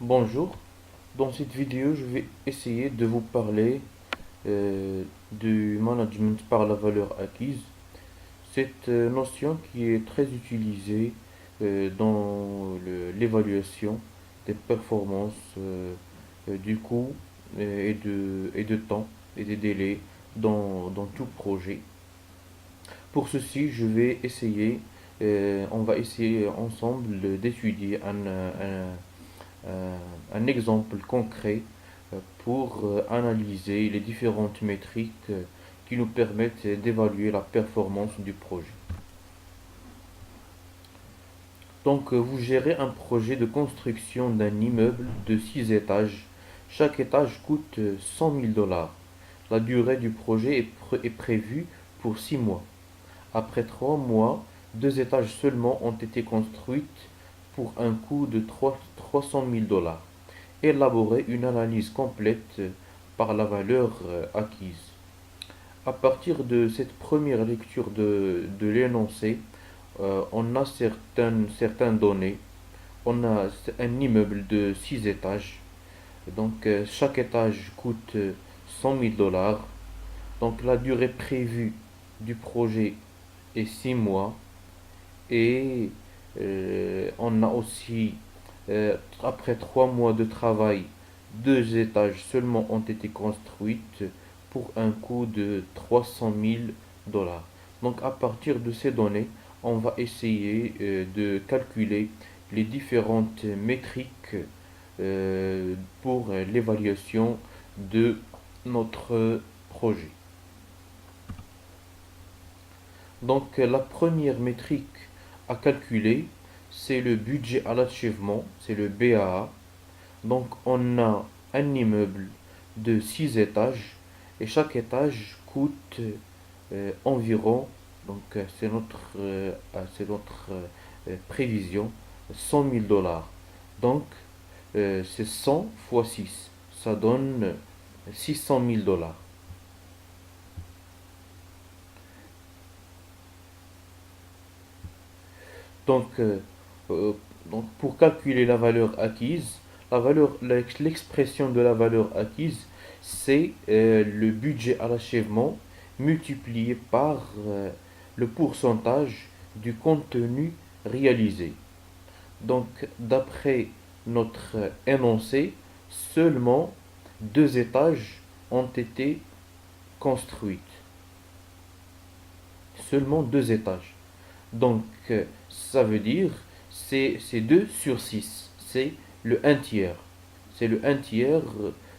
Bonjour, dans cette vidéo je vais essayer de vous parler du management par la valeur acquise. Cette notion qui est très utilisée dans l'évaluation des performances, du coût et de temps et des délais dans tout projet. Pour ceci, on va essayer ensemble d'étudier un exemple concret pour analyser les différentes métriques qui nous permettent d'évaluer la performance du projet. Donc, vous gérez un projet de construction d'un immeuble de 6 étages. Chaque étage coûte 100 000 dollars. La durée du projet est prévue pour 6 mois. Après 3 mois, 2 étages seulement ont été construits pour un coût de 300 000 dollars. Élaborer une analyse complète par la valeur acquise. À partir de cette première lecture de l'énoncé, on a certaines données. On a un immeuble de 6 étages. Donc chaque étage coûte 100 000 dollars. Donc la durée prévue du projet est 6 mois. Et on a aussi, après 3 mois de travail, 2 étages seulement ont été construits pour un coût de 300 000 dollars. Donc à partir de ces données, on va essayer de calculer les différentes métriques pour l'évaluation de notre projet. Donc la première métrique à calculer, c'est le budget à l'achèvement, c'est le BAA. Donc on a un immeuble de 6 étages et chaque étage coûte environ, donc c'est notre prévision, 100 000 dollars. Donc c'est 100 fois 6, ça donne 600 000 dollars. Donc, euh, euh, donc pour calculer la valeur acquise, l'expression de la valeur acquise, c'est le budget à l'achèvement multiplié par le pourcentage du contenu réalisé. Donc, d'après notre énoncé, seulement 2 étages ont été construits. Seulement 2 étages. Donc, ça veut dire c'est 2 sur 6. C'est le un tiers. C'est le un tiers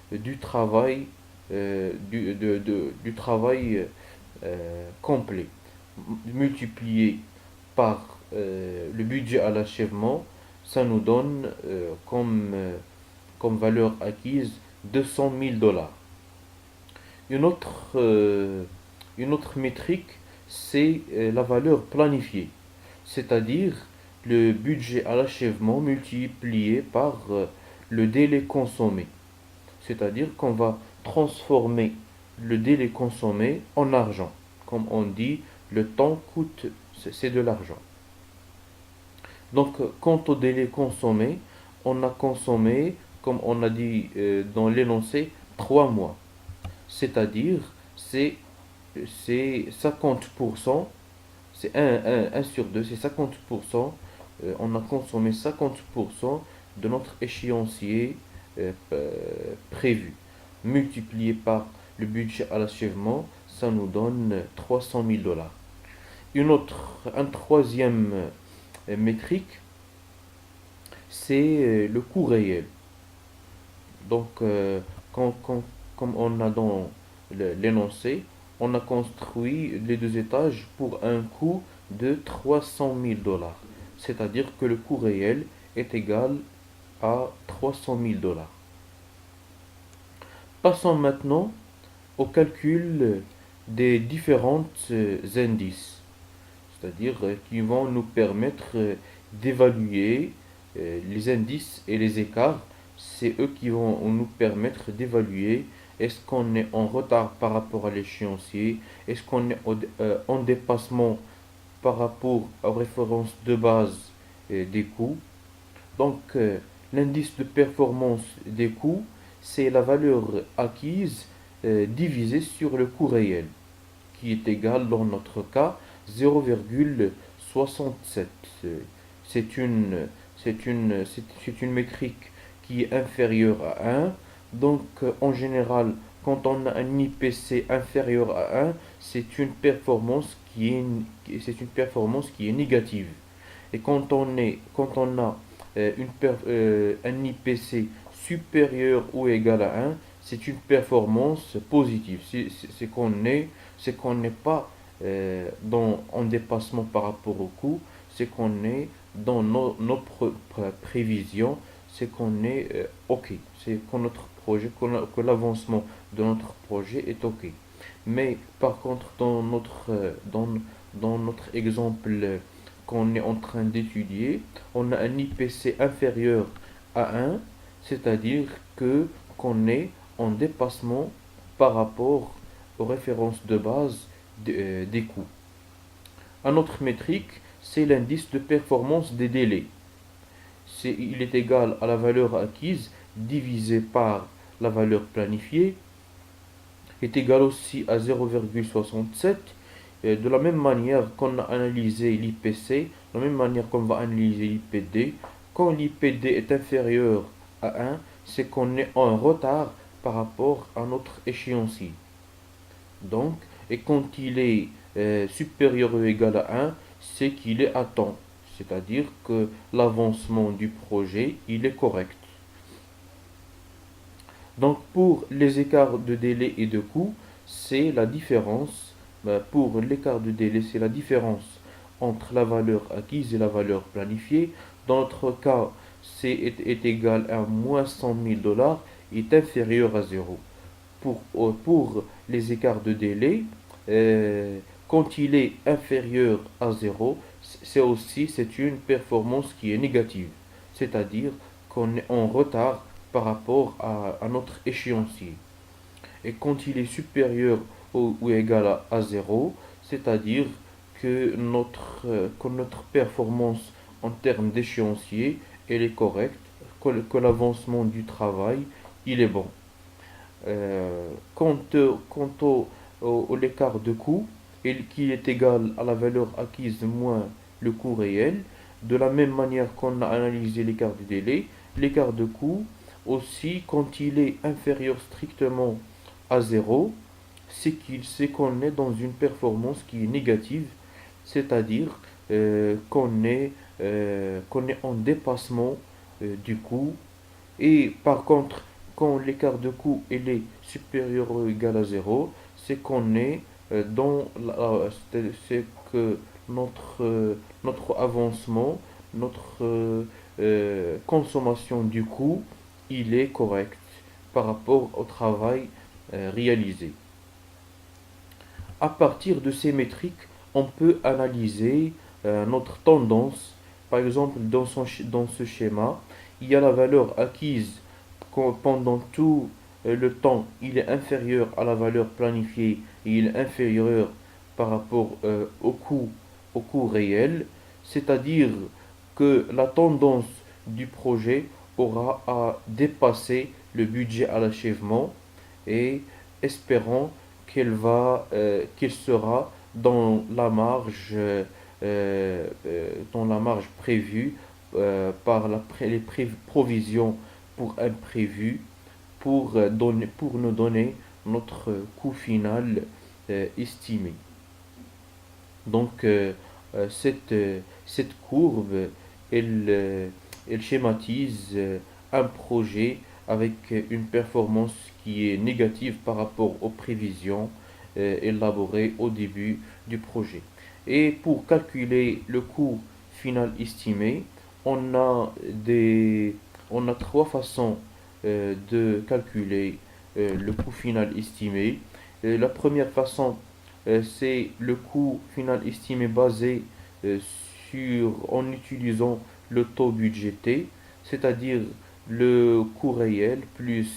du travail, du travail complet. Multiplié par le budget à l'achèvement, ça nous donne comme valeur acquise 200 000 dollars. Une autre, euh, une autre métrique, c'est la valeur planifiée, c'est-à-dire le budget à l'achèvement multiplié par le délai consommé. C'est-à-dire qu'on va transformer le délai consommé en argent. Comme on dit, le temps coûte, c'est de l'argent. Donc, quant au délai consommé, on a consommé, comme on a dit dans l'énoncé, 3 mois. C'est-à-dire, c'est 50%, c'est un sur 2, c'est 50%, on a consommé 50% de notre échéancier prévu. Multiplié par le budget à l'achèvement, ça nous donne 300 000 dollars. Un troisième métrique, c'est le coût réel. Donc, comme on a dans l'énoncé, on a construit les 2 étages pour un coût de 300 000 dollars. C'est-à-dire que le coût réel est égal à 300 000 dollars. Passons maintenant au calcul des différents indices, c'est-à-dire qui vont nous permettre d'évaluer les indices et les écarts. C'est eux qui vont nous permettre d'évaluer est-ce qu'on est en retard par rapport à l'échéancier, est-ce qu'on est en dépassement par rapport aux références de base des coûts. Donc, L'indice de performance des coûts, c'est la valeur acquise divisée sur le coût réel, qui est égal dans notre cas 0,67. C'est une, c'est une métrique qui est inférieure à 1. Donc en général, quand on a un IPC inférieur à 1, c'est une performance qui est négative. Et quand on a un IPC supérieur ou égal à 1, c'est une performance positive. C'est qu'on n'est pas en dépassement par rapport au coût, c'est qu'on est dans nos prévisions, c'est qu'on est OK. C'est que notre projet, que l'avancement de notre projet est OK. Mais par contre, dans notre exemple qu'on est en train d'étudier, on a un IPC inférieur à 1, c'est-à-dire que qu'on est en dépassement par rapport aux références de base des coûts. Un autre métrique, c'est l'indice de performance des délais. Il est égal à la valeur acquise divisé par la valeur planifiée, est égal aussi à 0,67. De la même manière qu'on a analysé l'IPC, de la même manière qu'on va analyser l'IPD, quand l'IPD est inférieur à 1, c'est qu'on est en retard par rapport à notre échéancier. Donc, et quand il est supérieur ou égal à 1, c'est qu'il est à temps. C'est-à-dire que l'avancement du projet, il est correct. Donc, pour les écarts de délai et de coût, c'est la différence. Pour l'écart de délai, c'est la différence entre la valeur acquise et la valeur planifiée. Dans notre cas, est égal à moins 100 000 dollars, est inférieur à zéro. Pour les écarts de délai, quand il est inférieur à zéro, c'est une performance qui est négative. C'est-à-dire qu'on est en retard par rapport à notre échéancier. Et quand il est supérieur ou égal à zéro, c'est-à-dire que notre performance en termes d'échéancier, elle est correcte, que l'avancement du travail, il est bon. Quant au l'écart de coût, qui est égal à la valeur acquise moins le coût réel, de la même manière qu'on a analysé l'écart de délai, l'écart de coût aussi, quand il est inférieur strictement à zéro, c'est qu'on est dans une performance qui est négative, c'est-à-dire qu'on est en dépassement du coût. Et par contre, quand l'écart de coût il est supérieur ou égal à zéro, c'est qu'on est c'est que notre avancement, notre consommation du coût, il est correct par rapport au travail réalisé. À partir de ces métriques, on peut analyser notre tendance. Par exemple, dans ce schéma, il y a la valeur acquise pendant tout le temps, il est inférieur à la valeur planifiée et il est inférieur par rapport au coût réel. C'est-à-dire que la tendance du projet aura à dépasser le budget à l'achèvement et espérons qu'il sera dans la marge prévue par les provisions pour imprévus pour nous donner notre coût final estimé. Donc cette courbe, elle schématise un projet avec une performance qui est négative par rapport aux prévisions élaborées au début du projet. Et pour calculer le coût final estimé, on a, on a trois façons de calculer le coût final estimé. La première façon, c'est le coût final estimé basé euh, en utilisant le taux budgété, c'est-à-dire le coût réel plus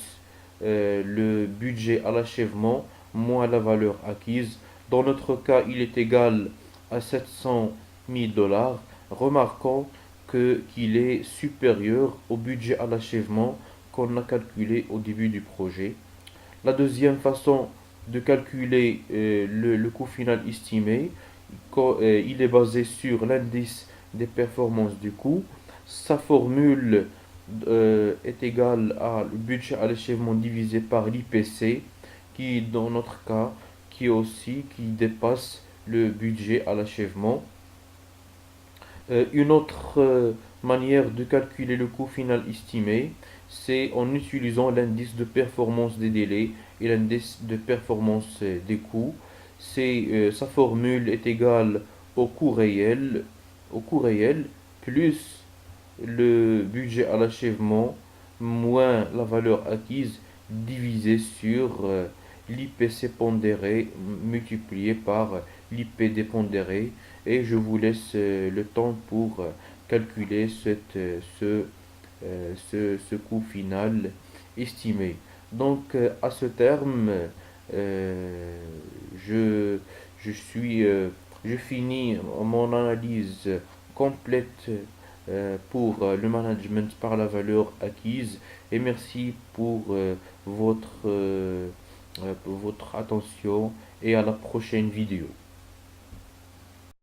le budget à l'achèvement moins la valeur acquise. Dans notre cas, il est égal à 700 000 dollars. Remarquons qu'il est supérieur au budget à l'achèvement qu'on a calculé au début du projet. La deuxième façon de calculer le coût final estimé, il est basé sur l'indice des performances du coût. Sa formule est égale à le budget à l'achèvement divisé par l'IPC, qui dans notre cas, qui dépasse le budget à l'achèvement. Une autre manière de calculer le coût final estimé, c'est en utilisant l'indice de performance des délais et l'indice de performance des coûts. Sa formule est égale au coût réel plus le budget à l'achèvement moins la valeur acquise divisé sur l'IPC pondéré multiplié par l'IPD pondéré. Et je vous laisse le temps pour calculer ce coût final estimé. Donc à ce terme, euh, je, je finis mon analyse complète pour le management par la valeur acquise et merci pour votre attention et à la prochaine vidéo.